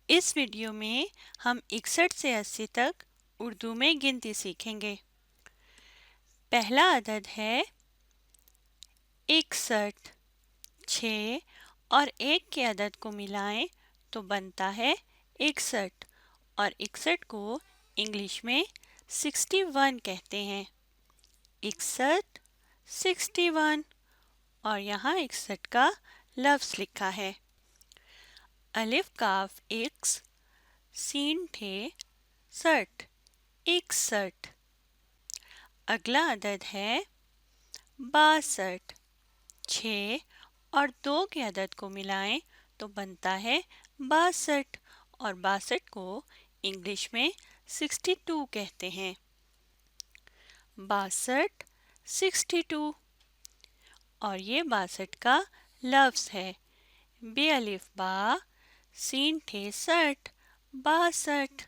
اس video میں ہم 61 سے 80 تک اردو میں گنتی سیکھیں گے۔ پہلا عدد ہے 61۔ 6 اور 1 کے عدد کو ملائیں تو بنتا ہے 61 اور 61 کو انگلش میں 61 کہتے ہیں۔ 61 61 اور یہاں 61 کا لفظ لکھا ہے۔ الف کاف اکس سین ٹھے 60 61۔ اگلا عدد ہے 62۔ 6 اور 2 کے عدد کو ملائیں تو بنتا ہے 62 اور 62 کو انگلش میں 62 کہتے ہیں۔ 62 62 اور یہ 62 کا لفظ ہے۔ بے الف با سین ٹھے 60 62۔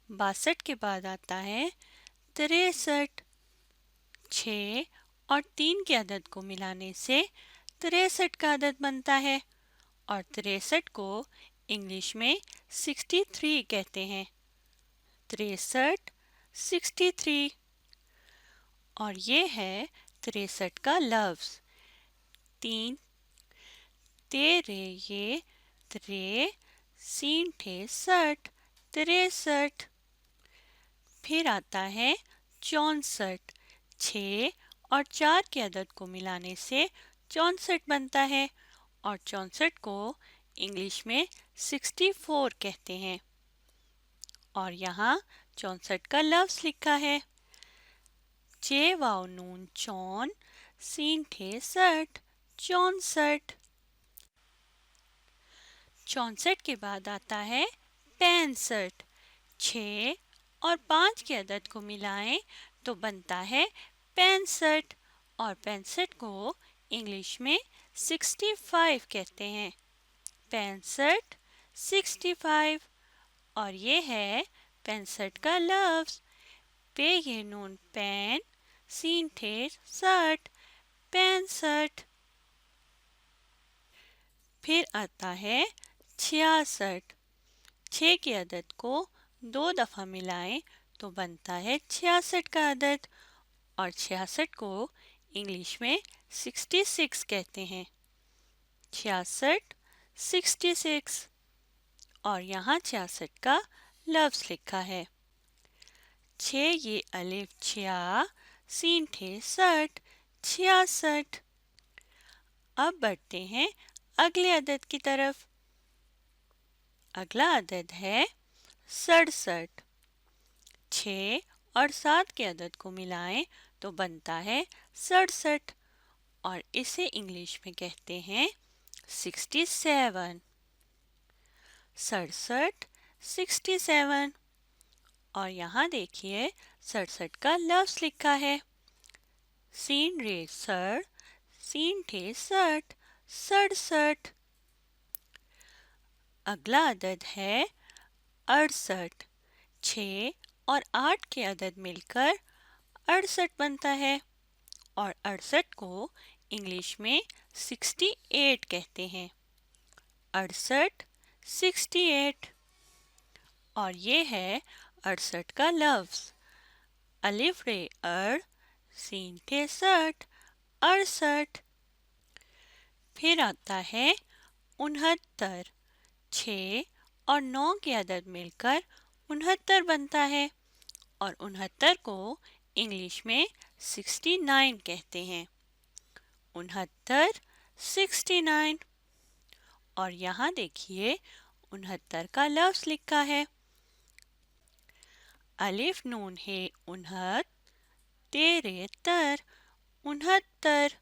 62 کے بعد آتا ہے 63۔ 6 اور 3 کے عدد کو ملانے سے 63 کا عدد بنتا ہے اور 63 کو انگلش میں 63 کہتے ہیں۔ 63 63 اور یہ ہے 63 کا لفظ۔ 3 تیرے یہ ترے سین ٹھے 60 63۔ پھر آتا ہے 64۔ 6 اور 4 کے عدد کو ملانے سے 64 بنتا ہے اور 64 کو انگلش میں 64 کہتے ہیں اور یہاں 64 کا لفظ لکھا ہے۔ چے واو نون چون سین ٹھے 60 64۔ 64 کے بعد آتا ہے 65۔ 6 اور 5 کے عدد کو ملائیں تو بنتا ہے 65 اور 65 کو انگلش میں 65 کہتے ہیں۔ 65 65 اور یہ ہے 65 کا لفظ۔ پے یہ نون پین سین ٹھے 60 65۔ پھر آتا ہے 66۔ 6 کے عدد کو 2 دفعہ ملائیں تو بنتا ہے 66 کا عدد اور 66 کو انگلش میں 66 کہتے ہیں۔ 66 66 اور یہاں 66 کا لفظ لکھا ہے۔ 6 یہ الف چھیا سین ٹھے 60 66۔ اب بڑھتے ہیں اگلے عدد کی طرف۔ اگلا عدد ہے 67۔ 6 اور 7 کے عدد کو ملائیں تو بنتا ہے 67 اور اسے انگلش میں کہتے ہیں 67۔ 67 67 اور یہاں دیکھیے 67 کا لفظ لکھا ہے۔ سین رے سر سین ٹھے 60 67۔ اگلا عدد ہے 68۔ 6 اور 8 کے عدد مل کر 68 بنتا ہے اور 68 کو انگلش میں 68 کہتے ہیں۔ 68 68 اور یہ ہے 68 کا لفظ۔ الف رے ار سین ٹھے 60 68۔ پھر آتا ہے 69۔ 6 اور 9 کے عدد مل کر 69 بنتا ہے اور 69 کو انگلش میں 69 کہتے ہیں۔ 69 69 اور یہاں دیکھیے 69 کا لفظ لکھا ہے۔ الف نون ہے 69 تیرے تر 69۔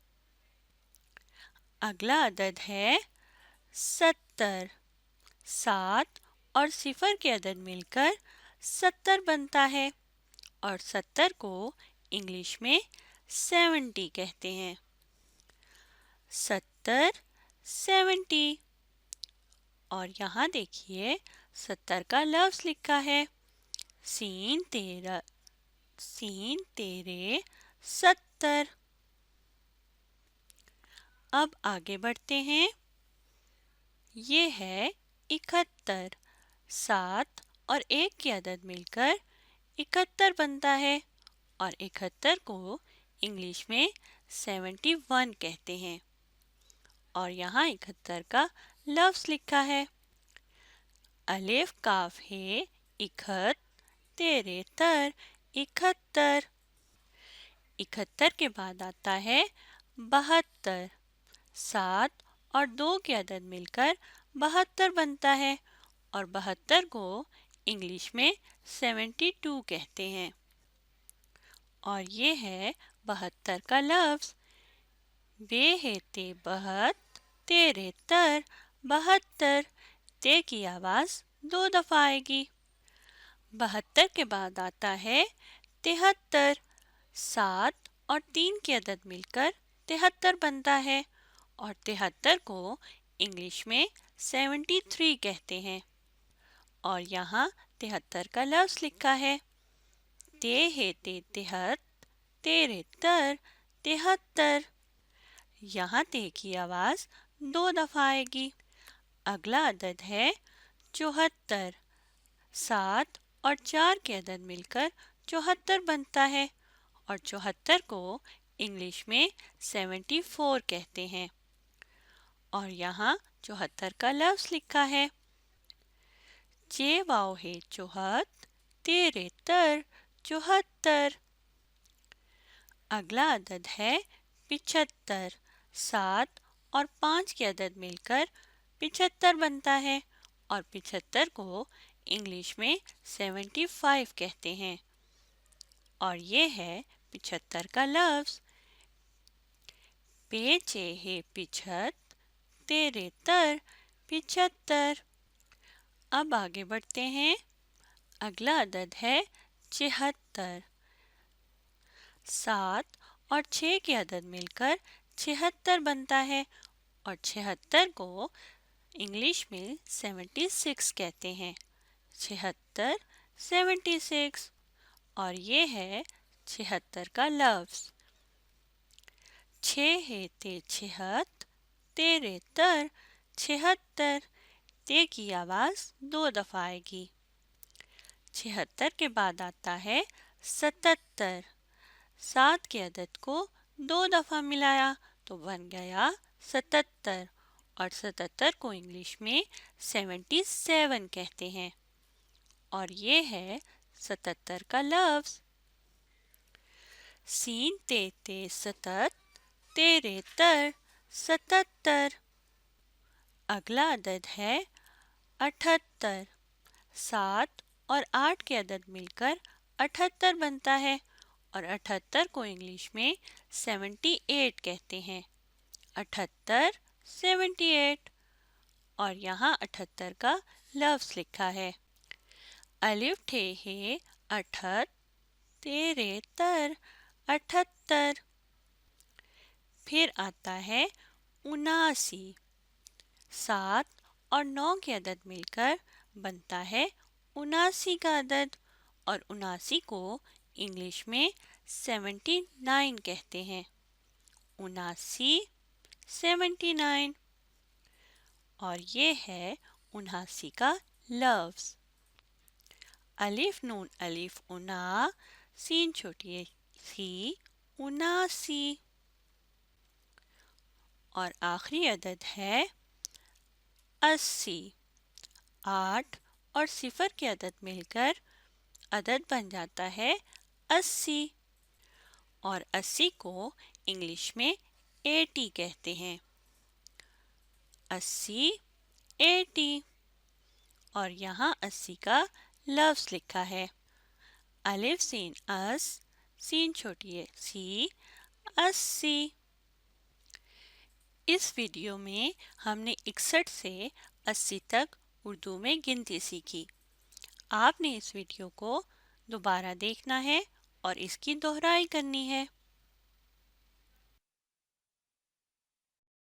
اگلا عدد ہے 70۔ 7 اور 0 کے عدد مل کر 70 بنتا ہے اور 70 کو انگلش میں 70 کہتے ہیں۔ 70 70 اور یہاں دیکھیے 70 کا لفظ لکھا ہے۔ سین تیرے 70۔ اب آگے بڑھتے ہیں۔ یہ ہے 71۔ 7 और 1 की अदद मिलकर 71 बनता है और 71 को इंग्लिश में 71 कहते हैं। और यहाँ 71 का लफ्ज़ लिखा है अलिफ काफ है इकहत तेरे तर 71। 71 के बाद आता है 72। 7 और 2 की अदद मिलकर 72 बनता है और 72 को इंग्लिश में 72 कहते हैं। और ये है 72 का लफ्ज़ बे है ते बहत तेरे तर 72। ते की आवाज़ 2 दफ़ा आएगी। 72 के बाद आता है 73। 7 और 3 की अदद मिलकर 73 बनता है और 73 को इंग्लिश में 73 कहते हैं। और यहाँ 73 का लफ्ज़ लिखा है ते है ते तेहत तेरे तर 73। यहाँ ते की आवाज़ 2 दफ़ा आएगी। अगला अदद है 74। 7 और 4 की अदद मिलकर 74 बनता है और 74 को इंग्लिश में 74 कहते हैं। और यहाँ 74 का लफ्ज़ लिखा है चे वाओ है चौहत तेरे तर 74। अगला अदद है 75। 7 और 5 की अदद मिलकर 75 बनता है और 75 को इंग्लिश में 75 कहते हैं। और ये है 75 का लफ्ज़ पेचे है पिछत तेरे तर 75। अब आगे बढ़ते हैं। अगला अदद है 76। 7 और 6 की अदद मिलकर 76 बनता है और 76 को इंग्लिश में 76 कहते हैं। 76 76। और ये है 76 का लफ्ज़ छे है ते छहत तेरे तर 76। ते की आवाज़ 2 दफ़ा आएगी। 76 के बाद आता है 77। 7 की अदद को 2 दफ़ा मिलाया तो बन गया 77 और 77 को इंग्लिश में 77 कहते हैं। और ये है 77 का लफ्ज़ सीन ते ते सतत तेरे तर 77। अगला अदद है 78। 7 और 8 के अदद मिलकर 78 बनता है और 78 को इंग्लिश में 78 कहते हैं। 78 78। और यहाँ 78 का लफ्ज़ लिखा है अलिफ ठे है अठत तेरे तर 78। फिर आता है 79। 7 और 9 की अदद मिलकर बनता है 79 का अदद और 79 को इंग्लिश में 79 कहते हैं। 79 79। और ये है 79 का लफ्ज़ अलिफ नून अलिफ उना सीन छोटी सी 79। और आखिरी अदद है 80। 8 और 0 की अदद मिलकर अदद बन जाता है 80 और 80 को इंग्लिश में 80 कहते हैं। 80 80। और यहाँ 80 का लफ्ज़ लिखा है अलिफ सीन अस सीन छोटी है सी 80। इस वीडियो में हमने 61 से 80 तक उर्दू में गिनती सीखी। आपने इस वीडियो को दोबारा देखना है और इसकी दोहराई करनी है।